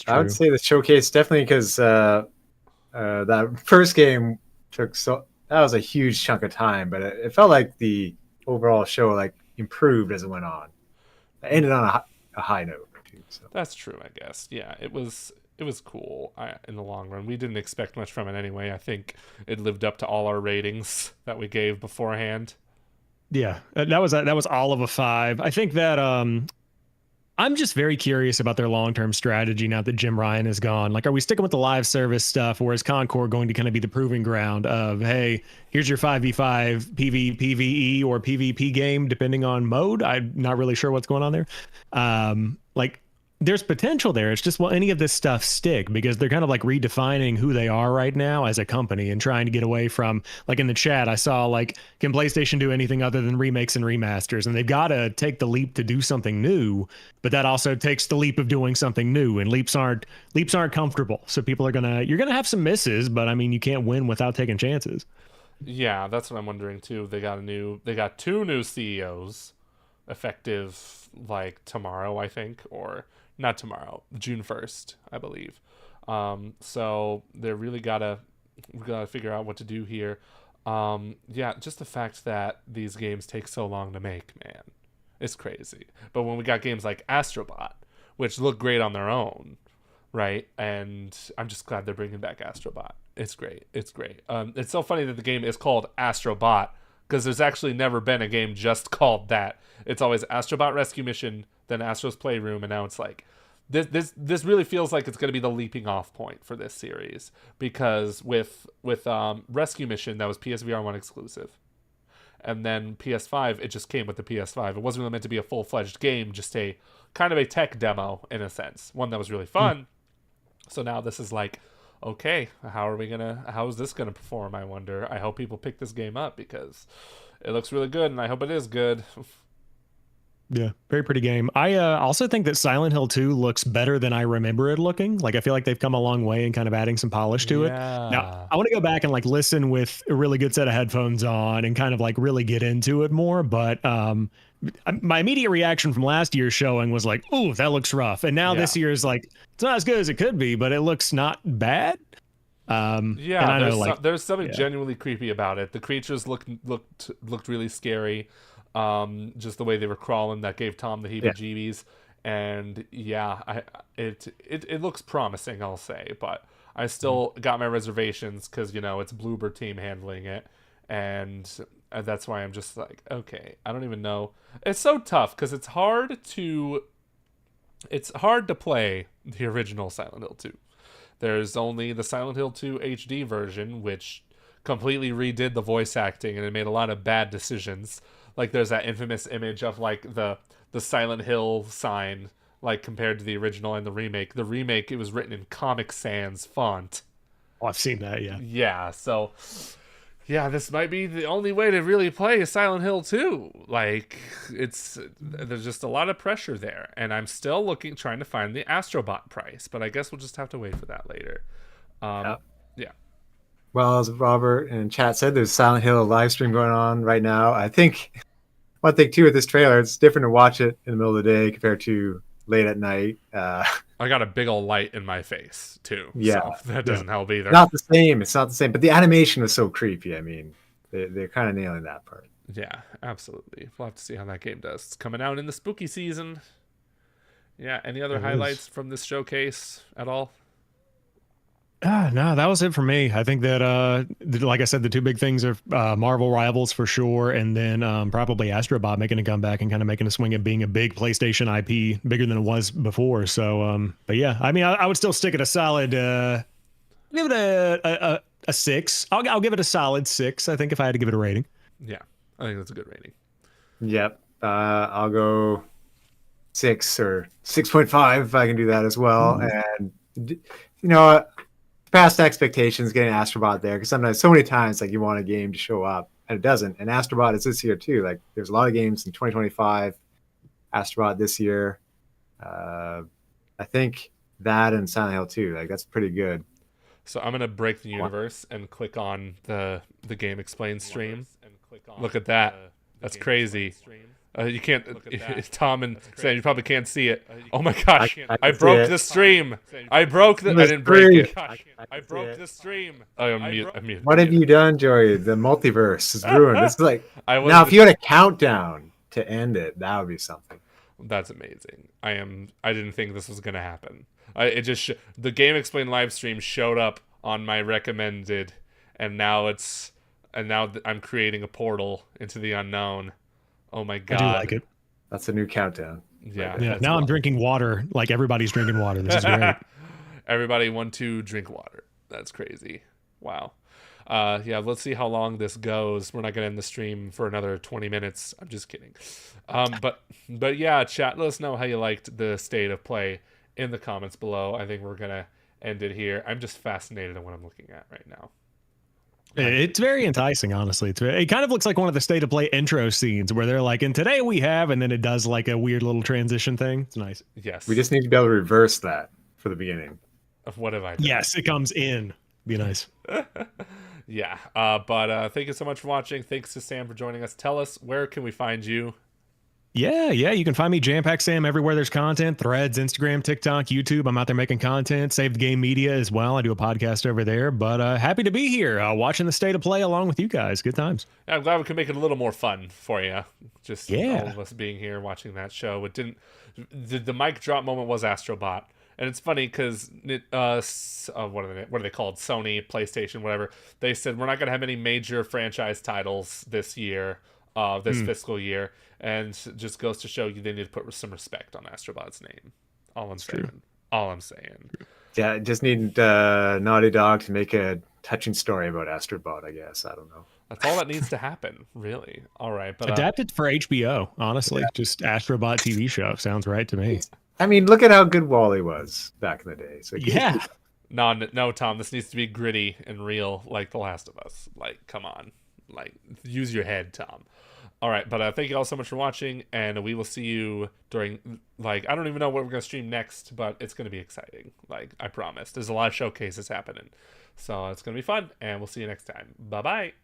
I would say the showcase definitely, because that first game that was a huge chunk of time, but it felt like the overall show like improved as it went on. It ended on a high note. So. That's true, I guess. Yeah, it was cool in the long run. We didn't expect much from it anyway. I think it lived up to all our ratings that we gave beforehand. Yeah, that was all of a 5. I think that I'm just very curious about their long-term strategy now that Jim Ryan is gone. Like, are we sticking with the live service stuff, or is Concord going to kind of be the proving ground of, hey, here's your 5v5 PvE or PvP game, depending on mode? I'm not really sure what's going on there. Like, there's potential there. It's just, will any of this stuff stick? Because they're kind of like redefining who they are right now as a company and trying to get away from, like in the chat, I saw like, can PlayStation do anything other than remakes and remasters? And they've got to take the leap to do something new, but that also takes the leap of doing something new, and leaps aren't comfortable. So people are you're gonna have some misses, but I mean, you can't win without taking chances. Yeah, that's what I'm wondering too. They got 2 new CEOs effective like tomorrow, I think, or not tomorrow, June 1st, I believe. So they really gotta figure out what to do here. Yeah, just the fact that these games take so long to make, man, it's crazy. But when we got games like Astro Bot, which look great on their own, right? And I'm just glad they're bringing back Astro Bot. It's great. It's great. It's so funny that the game is called Astro Bot, because there's actually never been a game just called that. It's always Astro Bot Rescue Mission, then Astro's Playroom, and now it's like this really feels like it's going to be the leaping off point for this series, because with Rescue Mission, that was PSVR 1 exclusive, and then PS5, it just came with the PS5. It wasn't really meant to be a full-fledged game, just a kind of a tech demo in a sense, one that was really fun. So now this is like, okay, how is this gonna perform? I wonder. I hope people pick this game up because it looks really good, and I hope it is good. Yeah, very pretty game. I also think that Silent Hill 2 looks better than I remember it looking. Like, I feel like they've come a long way and kind of adding some polish to it. Now, I want to go back and like listen with a really good set of headphones on and kind of like really get into it more. But my immediate reaction from last year's showing was like, "Ooh, that looks rough." And now this year's like, it's not as good as it could be, but it looks not bad. Yeah, there's something genuinely creepy about it. The creatures looked really scary. Just the way they were crawling, that gave Tom the heebie-jeebies. And it looks promising, I'll say, but I still got my reservations because, it's Bloober team handling it, and And that's why I'm just like, okay, I don't even know. It's so tough because it's hard to play the original Silent Hill 2. There's only the Silent Hill 2 HD version, which completely redid the voice acting, and it made a lot of bad decisions. Like, there's that infamous image of, like, the Silent Hill sign, like, compared to the original and the remake. The remake, it was written in Comic Sans font. Oh, I've seen that, yeah. Yeah, so... yeah, this might be the only way to really play Silent Hill 2. Like, there's just a lot of pressure there. And I'm still trying to find the Astro Bot price, but I guess we'll just have to wait for that later. Yeah. Well, as Robert in chat said, there's Silent Hill live stream going on right now. I think one thing too with this trailer, it's different to watch it in the middle of the day compared to late at night. I got a big old light in my face too. Yeah, so that doesn't help either. Not the same. It's not the same. But the animation was so creepy. I mean, they're kind of nailing that part. Yeah, absolutely. We'll have to see how that game does. It's coming out in the spooky season. Yeah. Any other highlights from this showcase at all? No, that was it for me. I think that, like I said, the two big things are Marvel Rivals for sure, and then probably Astro Bot making a comeback and kind of making a swing at being a big PlayStation IP, bigger than it was before. So, but yeah, I mean, I would still stick it a solid, give it a 6. I'll give it a solid 6. I think if I had to give it a rating. Yeah, I think that's a good rating. Yep, I'll go 6 or 6.5 if I can do that as well. And past expectations getting Astrobot there, because sometimes so many times like you want a game to show up and it doesn't, and Astrobot is this year too. Like there's a lot of games in 2025, Astrobot this year. I think that and Silent Hill 2, like that's pretty good. So I'm gonna break the universe and click on the GameXplain stream. Look at that. That's crazy. You can't, Tom and Sam, you probably can't see it. Oh my gosh, I broke the stream. I didn't break it. I broke the stream. I'm mute. What have you done, Joey? The multiverse is ruined. It's like, now if you had a countdown to end it, that would be something. That's amazing. I didn't think this was going to happen. The GameXplain live stream showed up on my recommended, and now I'm creating a portal into the unknown. Oh my god! I do like it. That's a new countdown. Yeah. Now I'm drinking water like everybody's drinking water. This is great. Everybody 1-2 drink water. That's crazy. Wow. Yeah. Let's see how long this goes. We're not gonna end the stream for another 20 minutes. I'm just kidding. But yeah, chat. Let us know how you liked the state of play in the comments below. I think we're gonna end it here. I'm just fascinated at what I'm looking at right now. It's very enticing, honestly. It kind of looks like one of the state of play intro scenes where they're like, and today we have, and then it does like a weird little transition thing. It's nice. Yes. We just need to be able to reverse that for the beginning. Of what have I done? Yes, it comes in. Be nice. Yeah. But thank you so much for watching. Thanks to Sam for joining us. Tell us, where can we find you? Yeah. You can find me, Jampack Sam, everywhere there's content. Threads, Instagram, TikTok, YouTube. I'm out there making content. Save the Game Media as well. I do a podcast over there. But happy to be here, watching the state of play along with you guys. Good times. Yeah, I'm glad we can make it a little more fun for you. Just all of us being here watching that show. It didn't. The mic drop moment was Astro Bot. And it's funny because what are they called? Sony, PlayStation, whatever. They said we're not going to have any major franchise titles this year, this fiscal year, and just goes to show you they need to put some respect on Astrobot's name. All I'm saying. Yeah, just need Naughty Dog to make a touching story about Astrobot. I guess I don't know. That's all that needs to happen, really. All right, but adapted for HBO. Honestly, just Astrobot TV show sounds right to me. I mean, look at how good Wally was back in the day. So yeah. No, Tom. This needs to be gritty and real, like The Last of Us. Like, come on. Like, use your head, Tom. All right, but thank you all so much for watching, and we will see you during, like, I don't even know what we're going to stream next, but it's going to be exciting. Like, I promise. There's a lot of showcases happening. So it's going to be fun, and we'll see you next time. Bye-bye.